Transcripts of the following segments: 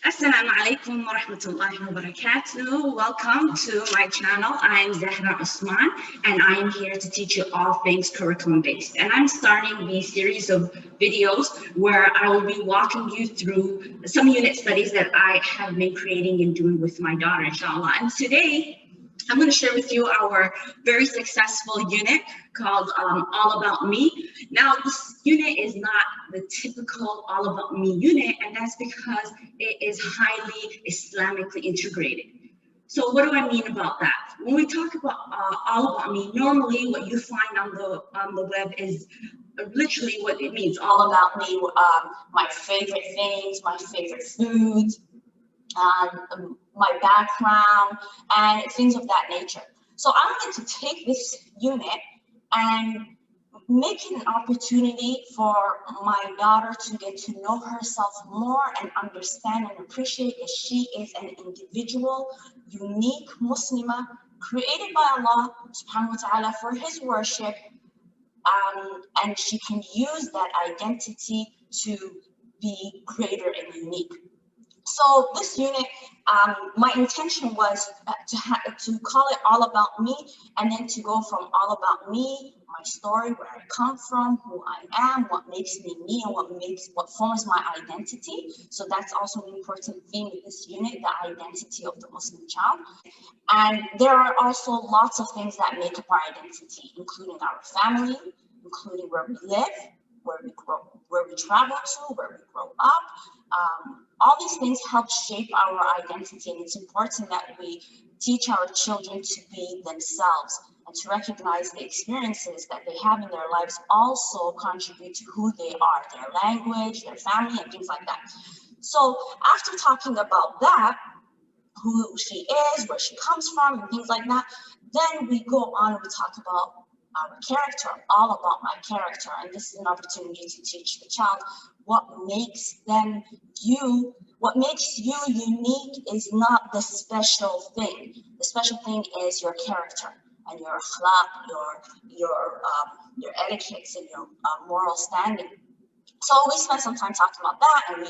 Assalamu alaikum wa rahmatullahi wa barakatuh. Welcome to my channel. I'm Zahra Usman, and I am here to teach you all things curriculum based. And I'm starting the series of videos where I will be walking you through some unit studies that I have been creating and doing with my daughter, inshallah. And today, I'm going to share with you our very successful unit called All About Me. Now, this unit is not the typical All About Me unit, and that's because it is highly Islamically integrated. So what do I mean about that? When we talk about All About Me, normally what you find on the web is literally what it means, all about me, my favorite things, my favorite foods, my background, and things of that nature. So I'm going to take this unit and make it an opportunity for my daughter to get to know herself more and understand and appreciate that she is an individual, unique Muslimah created by Allah subhanahu wa ta'ala for his worship, and she can use that identity to be greater and unique. So this unit, my intention was to call it All About Me, and then to go from all about me, my story, where I come from, who I am, what makes me me, and what forms my identity. So that's also an important theme with this unit, the identity of the Muslim child. And there are also lots of things that make up our identity, including our family, including where we live, where we travel to, where we grow up. All these things help shape our identity, and it's important that we teach our children to be themselves and to recognize the experiences that they have in their lives also contribute to who they are, their language, their family, and things like that. So after talking about that, who she is, where she comes from, and things like that, then we go on and we talk about our character, all about my character. And this is an opportunity to teach the child what makes you unique is not the special thing. The special thing is your character and your akhlaq, your etiquettes and your moral standing. So we spent some time talking about that, and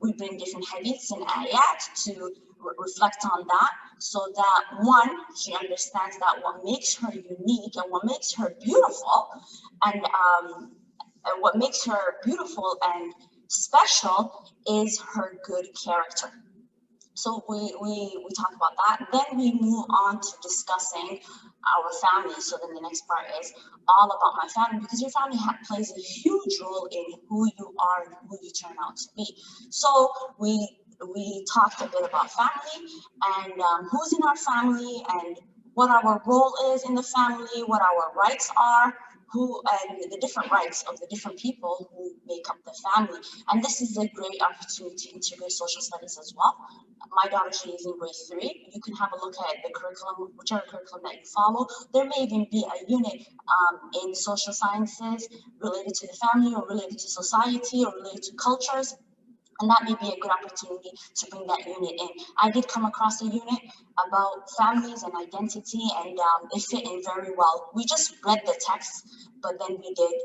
we bring different hadiths and ayat to reflect on that, so that one, she understands that what makes her unique and what makes her beautiful, and what makes her beautiful and special is her good character. So we talk about that. Then we move on to discussing our family. So then the next part is all about my family, because your family plays a huge role in who you are and who you turn out to be. So we talked a bit about family and who's in our family and what our role is in the family, what our rights are, and the different rights of the different people who make up the family. And this is a great opportunity to integrate social studies as well. My daughter, she is in grade 3. You can have a look at the curriculum, whichever curriculum that you follow. There may even be a unit in social sciences related to the family or related to society or related to cultures. And that may be a good opportunity to bring that unit in. I did come across a unit about families and identity, and it fit in very well. We just read the text, but then we did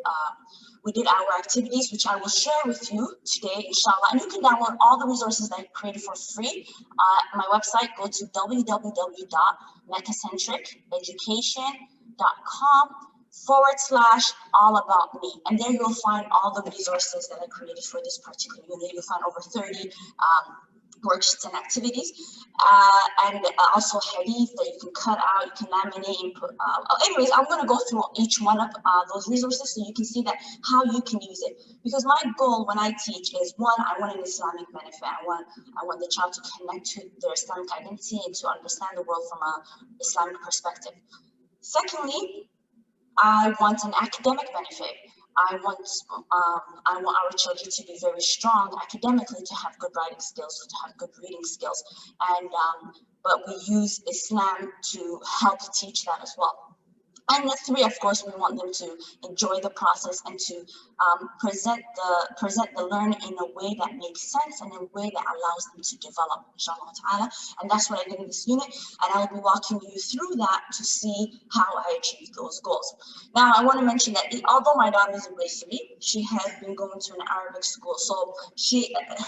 our activities, which I will share with you today, inshallah. And you can download all the resources that I created for free at my website. Go to www.meccacentric.education.com/all about me, and there you'll find all the resources that I created for this particular unit. You'll find over 30 worksheets and activities, and also hadith that you can cut out, you can laminate and put. Anyways, I'm going to go through each one of those resources so you can see that how you can use it. Because my goal when I teach is, one, I want an Islamic benefit. I want the child to connect to their Islamic identity and to understand the world from an Islamic perspective. Secondly, I want an academic benefit. I want our children to be very strong academically, to have good writing skills, to have good reading skills, and but we use Islam to help teach that as well. And the three, of course, we want them to enjoy the process and to present the learning in a way that makes sense and in a way that allows them to develop, inshallah ta'ala. And that's what I did in this unit. And I'll be walking you through that to see how I achieved those goals. Now, I want to mention that although my daughter is in grade 3, she has been going to an Arabic school. So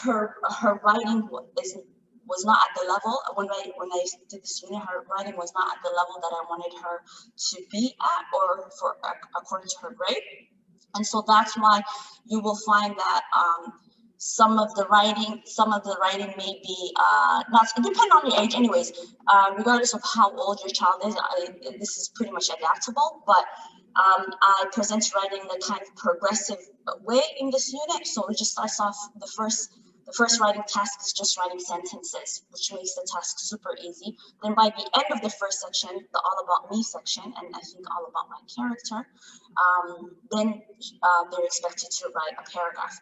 her writing was not at the level when I did this unit. Her writing was not at the level that I wanted her to be at, or for according to her grade, and so that's why you will find that some of the writing may be not depending on your age, anyways. Regardless of how old your child is, this is pretty much adaptable, but. I present writing in a kind of progressive way in this unit. So it just starts off the first writing task is just writing sentences, which makes the task super easy. Then by the end of the first section, the all about me section, and I think all about my character, then they're expected to write a paragraph.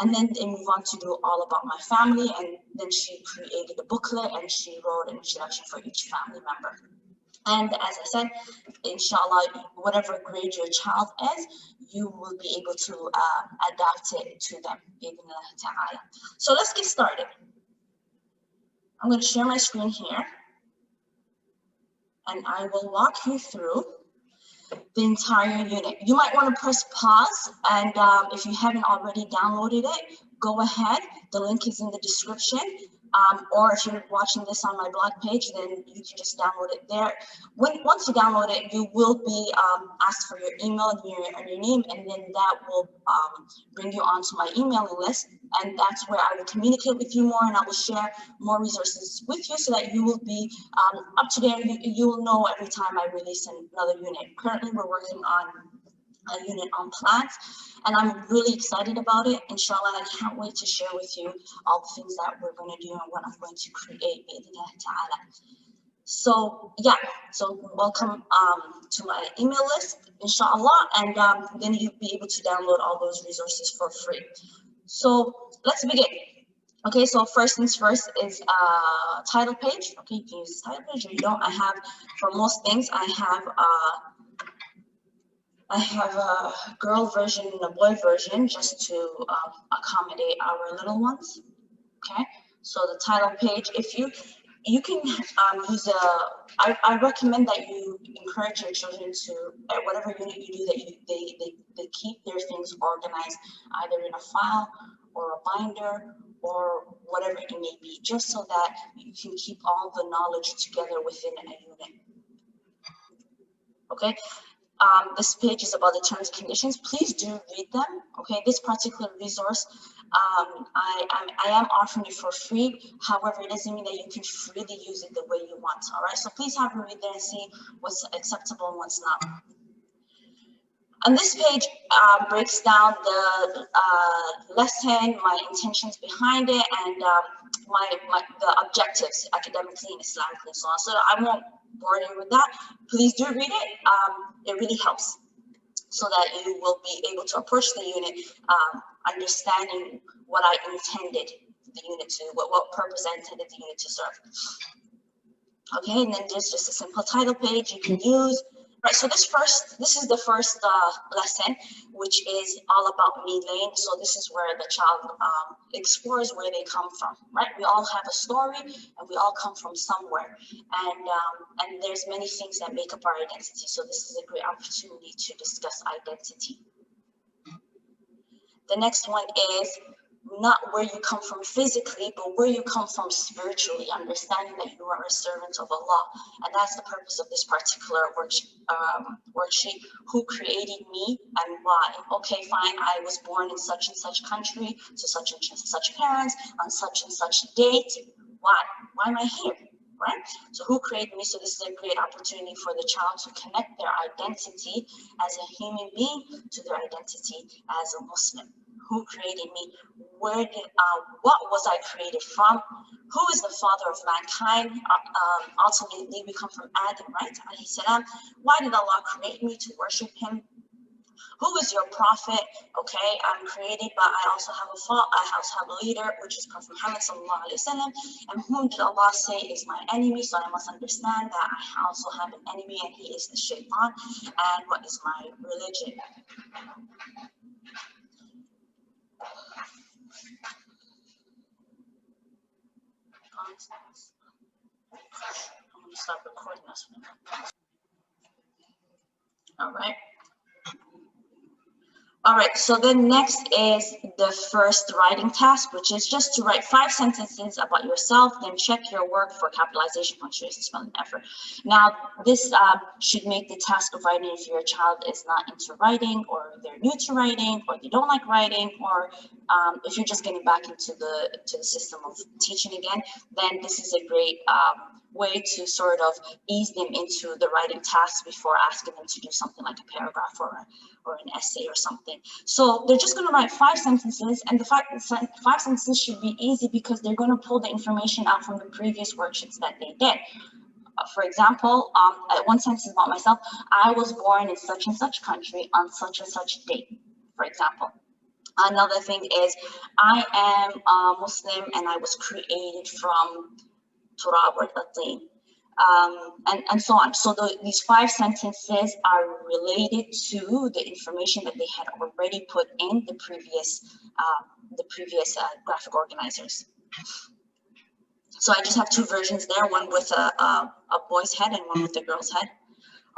And then they move on to do all about my family, and then she created a booklet and she wrote an introduction for each family member. And as I said, inshallah, whatever grade your child is, you will be able to adapt it to them. So let's get started. I'm going to share my screen here, and I will walk you through the entire unit. You might want to press pause, and if you haven't already downloaded it, go ahead. The link is in the description. Or if you're watching this on my blog page, then you can just download it there. Once you download it, you will be asked for your email and your name, and then that will bring you onto my emailing list. And that's where I will communicate with you more, and I will share more resources with you so that you will be up to date. You will know every time I release another unit. Currently, we're working on a unit on plants, and I'm really excited about it. Inshallah, I can't wait to share with you all the things that we're going to do and what I'm going to create. So yeah, so welcome to my email list, inshallah, and then you'll be able to download all those resources for free. So let's begin. Okay, so first things first is title page. Okay, you can use the title page or you don't. I have, for most things, I have a girl version and a boy version just to accommodate our little ones. Okay, so the title page, if you can use I recommend that you encourage your children to, at whatever unit you do, that they keep their things organized, either in a file or a binder or whatever it may be, just so that you can keep all the knowledge together within a unit. Okay. This page is about the terms and conditions. Please do read them. Okay, this particular resource, I am offering it for free. However, it doesn't mean that you can freely use it the way you want. All right, so please have a read there and see what's acceptable and what's not. And this page breaks down the lesson, my intentions behind it, and the objectives academically and Islamically and so on. So I won't bore you with that. Please do read it. It really helps so that you will be able to approach the unit understanding what I intended the unit to, what purpose I intended the unit to serve. Okay, and then there's just a simple title page you can use. Right, so this is the first lesson, which is all about me lane. So this is where the child explores where they come from, right? We all have a story and we all come from somewhere. And there's many things that make up our identity. So this is a great opportunity to discuss identity. The next one is not where you come from physically, but where you come from spiritually, understanding that you are a servant of Allah. And that's the purpose of this particular worksheet. Who created me and why? Okay, fine, I was born in such and such country, to such and such parents, on such and such date. Why? Why am I here? Right? So who created me? So this is a great opportunity for the child to connect their identity as a human being to their identity as a Muslim. Who created me? Where did what was I created from? Who is the father of mankind? Ultimately, we come from Adam, right? Alayhi salam. Why did Allah create me? To worship him. Who is your prophet? Okay, I'm created, but I also have a fault. I also have a leader, which is Prophet Muhammad sallallahu alaihi wasallam. And whom did Allah say is my enemy? So I must understand that I also have an enemy, and he is the shaitan. And what is my religion? I'm going to stop recording this one. All right. All right, so then next is the first writing task, which is just to write 5 sentences about yourself, then check your work for capitalization, punctuation, spelling, effort. Now, this should make the task of writing if your child is not into writing, or they're new to writing, or they don't like writing, or if you're just getting back into the system of teaching again, then this is a great way to sort of ease them into the writing tasks before asking them to do something like a paragraph or an essay or something. So they're just going to write 5 sentences, and the 5 sentences should be easy because they're going to pull the information out from the previous worksheets that they did. For example, one sentence about myself: I was born in such and such country on such and such date, for example. Another thing is, I am a Muslim and I was created from Turab or Tatin. And so on. So these 5 sentences are related to the information that they had already put in the previous graphic organizers. So I just have 2 versions there, one with a boy's head and one with a girl's head.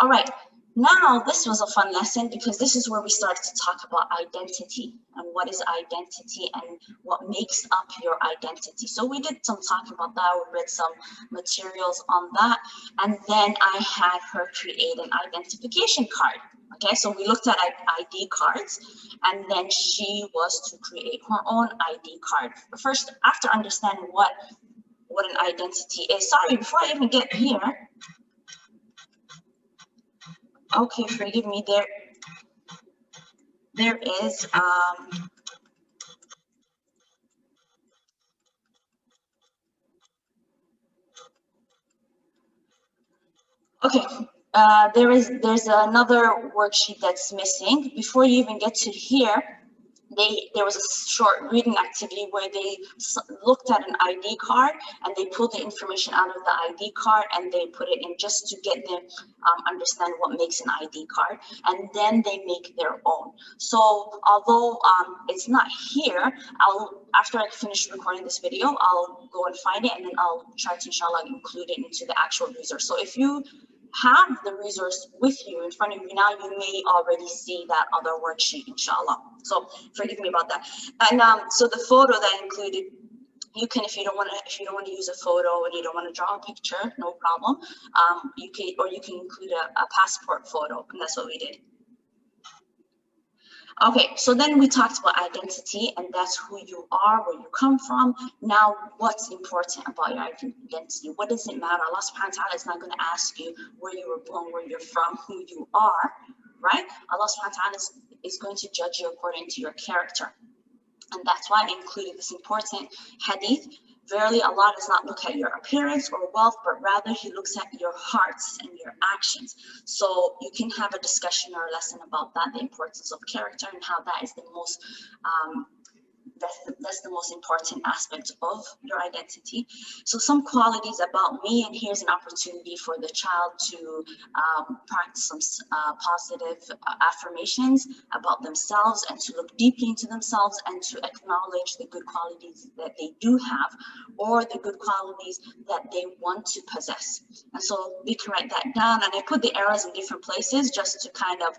All right. Now, this was a fun lesson because this is where we started to talk about identity and what is identity and what makes up your identity. So we did some talking about that. We read some materials on that. And then I had her create an identification card. Okay, so we looked at ID cards, and then she was to create her own ID card. First, after understanding what an identity is. Sorry, before I even get here. Okay, forgive me, there is okay, there's another worksheet that's missing. Before you even get to here, there was a short reading activity where they looked at an ID card and they pulled the information out of the ID card and they put it in just to get them understand what makes an ID card, and then they make their own. So although it's not here, after I finish recording this video, I'll go and find it, and then I'll try to inshallah include it into the actual resource. So if you have the resource with you in front of you now, you may already see that other worksheet, inshallah. So forgive me about that. And so the photo that included, you can, if you don't want to use a photo and you don't want to draw a picture, no problem. You can include a passport photo, and that's what we did. Okay, so then we talked about identity, and that's who you are, where you come from. Now, what's important about your identity? What does it matter? Allah subhanahu wa ta'ala is not going to ask you where you were born, where you're from, who you are, right? Allah subhanahu wa ta'ala is going to judge you according to your character. And that's why I included this important hadith. Verily, Allah does not look at your appearance or wealth, but rather He looks at your hearts and your actions. So you can have a discussion or a lesson about that, the importance of character and how that is the most that's the most important aspect of your identity. So some qualities about me, and here's an opportunity for the child to practice some positive affirmations about themselves, and to look deeply into themselves and to acknowledge the good qualities that they do have, or the good qualities that they want to possess. And so they can write that down, and I put the arrows in different places just to kind of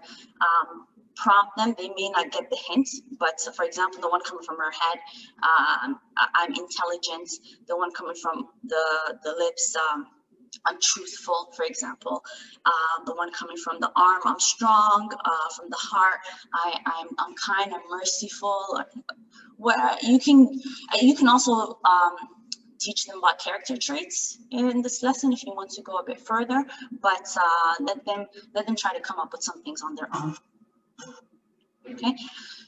prompt them. They may not get the hint, but for example, the one coming from her head, I'm intelligent. The one coming from the lips, I'm truthful, for example. The one coming from the arm, I'm strong. From the heart, I'm kind, I'm merciful. Where you can also teach them about character traits in this lesson if you want to go a bit further, but let them try to come up with some things on their own. Okay,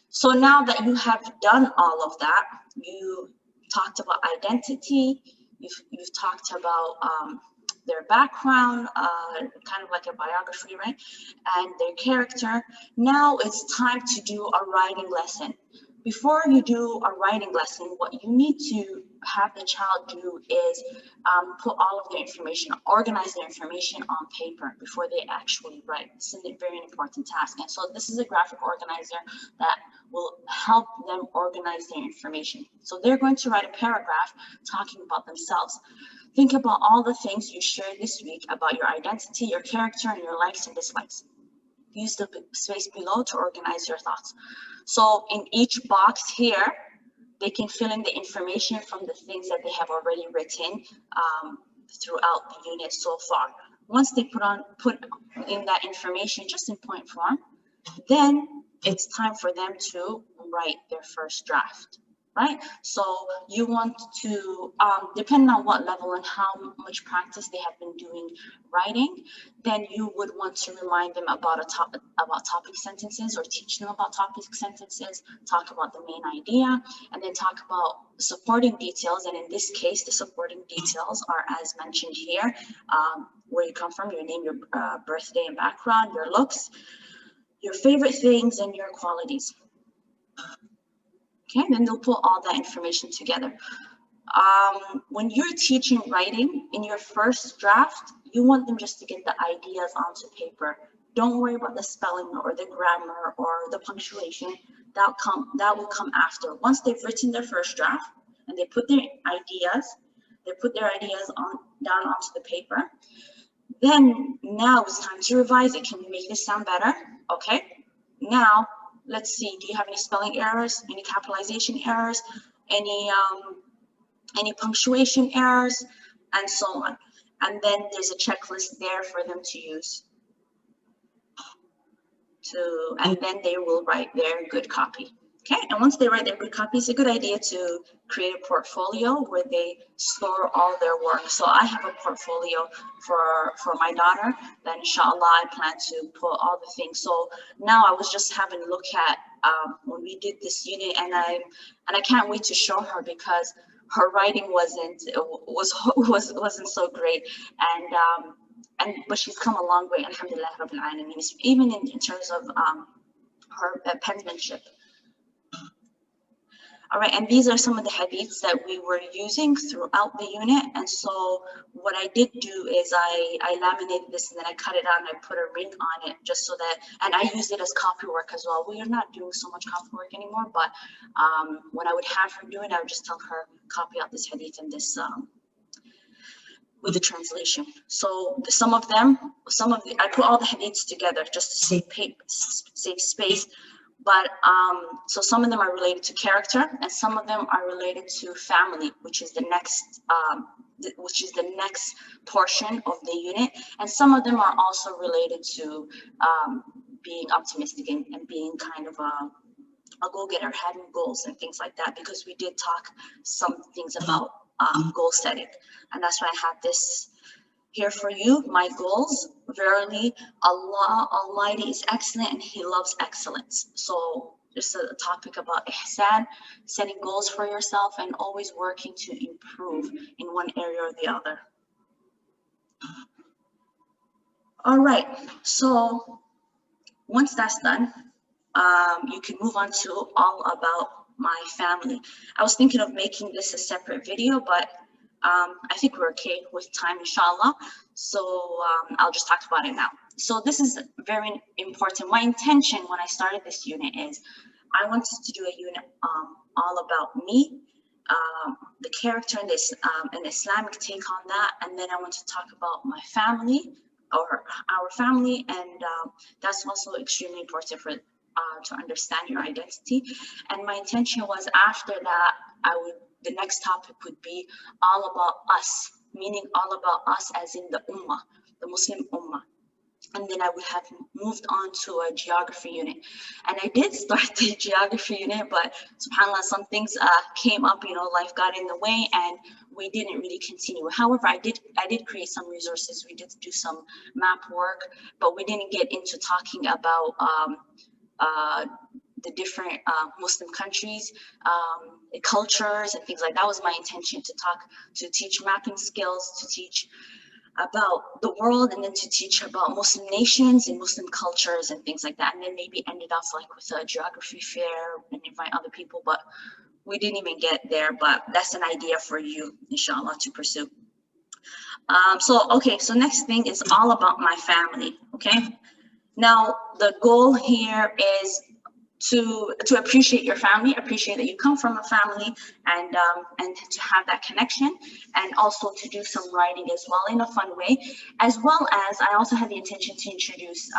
so now that you have done all of that, you talked about identity, you've talked about their background, kind of like a biography, right? And their character. Now it's time to do a writing lesson. Before you do a writing lesson, what you need to have the child do is put all of their information, organize their information on paper before they actually write. This is a very important task. And so this is a graphic organizer that will help them organize their information. So they're going to write a paragraph talking about themselves. Think about all the things you shared this week about your identity, your character, and your likes and dislikes. Use the space below to organize your thoughts. So in each box here, they can fill in the information from the things that they have already written throughout the unit so far. Once they put in that information just in point form, then it's time for them to write their first draft. Right? So you want to, depending on what level and how much practice they have been doing writing, then you would want to remind them about topic sentences, or teach them about topic sentences, talk about the main idea, and then talk about supporting details. And in this case, the supporting details are as mentioned here, where you come from, your name, your birthday and background, your looks, your favorite things, and your qualities. Okay, then they'll put all that information together. When you're teaching writing in your first draft, you want them just to get the ideas onto paper. Don't worry about the spelling or the grammar or the punctuation. That will come after. Once they've written their first draft and they put their ideas, down onto the paper. Then now it's time to revise it. Can we make this sound better? Okay. Now, let's see, do you have any spelling errors, any capitalization errors, any punctuation errors, and so on. And then there's a checklist there for them to use. And then they will write their good copy. Okay, and once they write their good copy, it's a good idea to create a portfolio where they store all their work. So I have a portfolio for my daughter that inshallah I plan to put all the things. So now I was just having a look at when we did this unit, and I can't wait to show her, because her writing wasn't so great, but she's come a long way, alhamdulillah rabbil alameen, even in terms of her penmanship. All right, and these are some of the hadiths that we were using throughout the unit. And so what I did do is I laminated this, and then I cut it out and I put a ring on it, just so that, and I used it as copy work as well. We are not doing so much copy work anymore, but when I would have her do it, I would just tell her, copy out this hadith and this with the translation. So I put all the hadiths together just to save space. But so some of them are related to character, and some of them are related to family, which is the next portion of the unit. And some of them are also related to being optimistic and being kind of a go-getter, having goals and things like that, because we did talk some things about goal setting. And that's why I have this here for you, my goals. Verily, Allah Almighty is excellent and He loves excellence. So just a topic about ihsan, setting goals for yourself and always working to improve in one area or the other. All right, so once that's done, you can move on to all about my family. I was thinking of making this a separate video, but I think we're okay with time, inshallah. So I'll just talk about it now. So this is very important. My intention when I started this unit is I wanted to do a unit all about me, the character and this an Islamic take on that, and then I want to talk about my family or our family, and that's also extremely important for to understand your identity. And my intention was after that the next topic would be all about us, meaning all about us as in the ummah, the Muslim ummah. And then I would have moved on to a geography unit. And I did start the geography unit, but subhanAllah, some things came up, life got in the way, and we didn't really continue. However, I did create some resources. We did do some map work, but we didn't get into talking about the different Muslim countries, cultures and things like that. Was my intention to teach mapping skills, to teach about the world, and then to teach about Muslim nations and Muslim cultures and things like that. And then maybe ended off like with a geography fair and invite other people, but we didn't even get there. But that's an idea for you, inshallah, to pursue. So next thing is all about my family. Okay, now the goal here is to appreciate your family, appreciate that you come from a family, and to have that connection, and also to do some writing as well in a fun way, as well as I also had the intention to introduce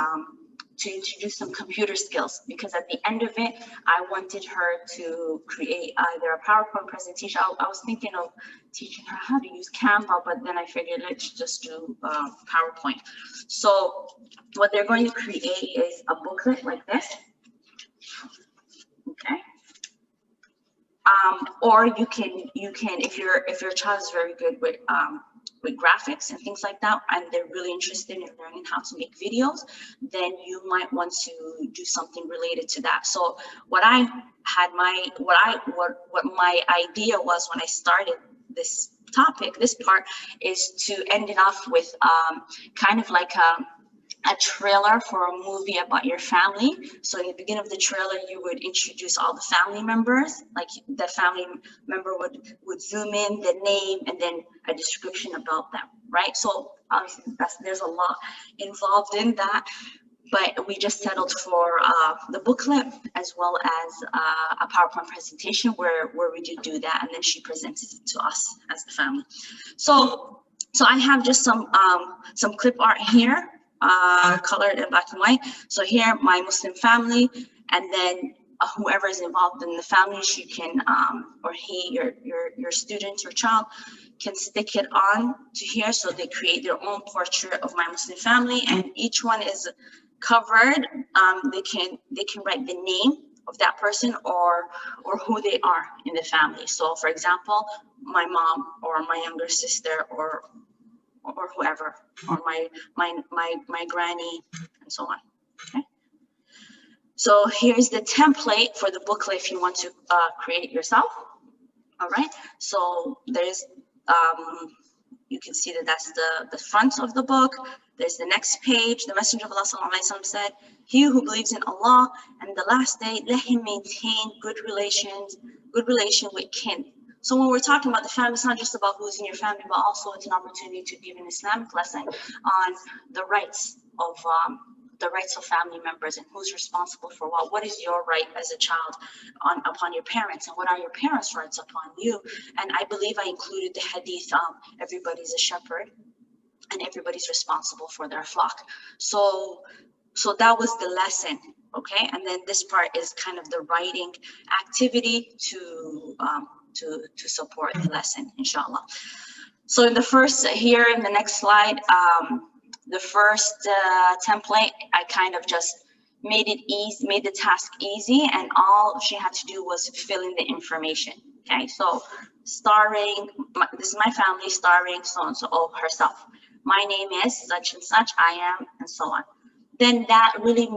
some computer skills, because at the end of it, I wanted her to create either a PowerPoint presentation. I was thinking of teaching her how to use Canva, but then I figured let's just do PowerPoint. So what they're going to create is a booklet like this. Okay. Or you can if your child is very good with graphics and things like that, and they're really interested in learning how to make videos, then you might want to do something related to that. So what I had what my idea was when I started this topic, this part, is to end it off with kind of like a trailer for a movie about your family. So in the beginning of the trailer, you would introduce all the family members, like the family member would zoom in, the name, and then a description about them, right? So obviously there's a lot involved in that, but we just settled for the booklet as well as a PowerPoint presentation where we do that, and then she presents it to us as the family. So I have just some clip art here, colored in black and white. So here, my Muslim family, and then whoever is involved in the family, she can, or he, your student or child, can stick it on to here. So they create their own portrait of my Muslim family, and each one is covered. They can write the name of that person or who they are in the family. So for example, my mom or my younger sister or whoever, or my granny, and so on. Okay. So here's the template for the booklet if you want to create it yourself. All right. So there's you can see that that's the front of the book. There's the next page. The Messenger of Allah ﷺ said, "He who believes in Allah and the last day, let him maintain good relation with kin." So when we're talking about the family, it's not just about who's in your family, but also it's an opportunity to give an Islamic lesson on the rights of family members and who's responsible for what. What is your right as a child upon your parents, and what are your parents' rights upon you? And I believe I included the hadith, everybody's a shepherd and everybody's responsible for their flock. So that was the lesson. Okay, and then this part is kind of the writing activity to support the lesson, inshallah. So in the first, here in the next slide, the first template, I kind of just made the task easy, and all she had to do was fill in the information. Okay, so starring, this is my family, starring so and so, oh, herself. My name is such and such, I am, and so on. Then that really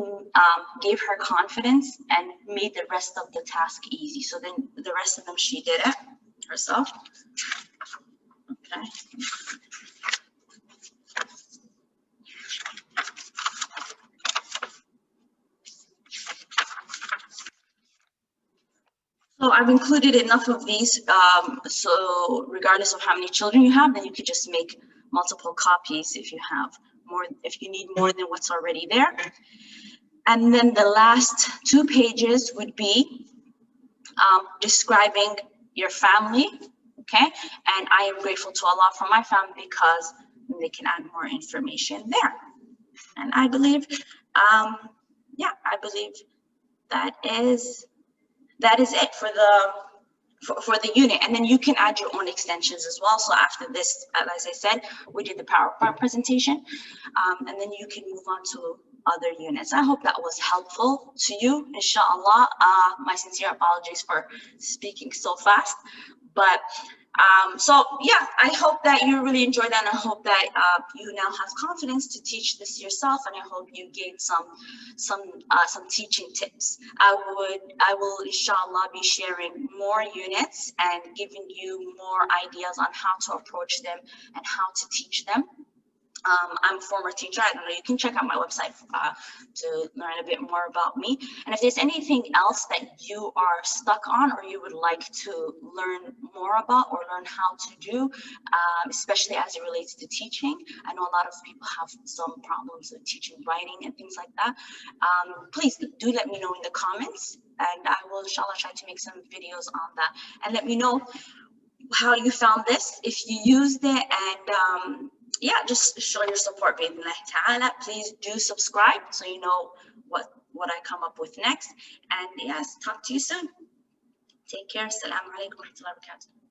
gave her confidence and made the rest of the task easy. So then the rest of them, she did it herself. Okay. So I've included enough of these. So regardless of how many children you have, then you could just make multiple copies if you have more, if you need more than what's already there. And then the last 2 pages would be describing your family, okay? And I am grateful to Allah for my family because they can add more information there. And I believe, yeah, I believe that is it for the unit. And then you can add your own extensions as well. So after this, as I said, we did the PowerPoint presentation, and then you can move on to other units. I hope that was helpful to you, inshallah. My sincere apologies for speaking so fast, but so yeah, I hope that you really enjoyed that, and I hope that you now have confidence to teach this yourself, and I hope you gain some teaching tips. I will inshallah be sharing more units and giving you more ideas on how to approach them and how to teach them. I'm a former teacher. I don't know, you can check out my website to learn a bit more about me. And if there's anything else that you are stuck on or you would like to learn more about or learn how to do, especially as it relates to teaching. I know a lot of people have some problems with teaching writing and things like that. Please do let me know in the comments, and I will inshallah try to make some videos on that. And let me know how you found this, if you used it, and yeah, just show your support, bi'idhnillah ta'ala. Please do subscribe so you know what I come up with next. And yes, talk to you soon. Take care. Assalamu alaikum wa rahmatullahi wa barakatuh.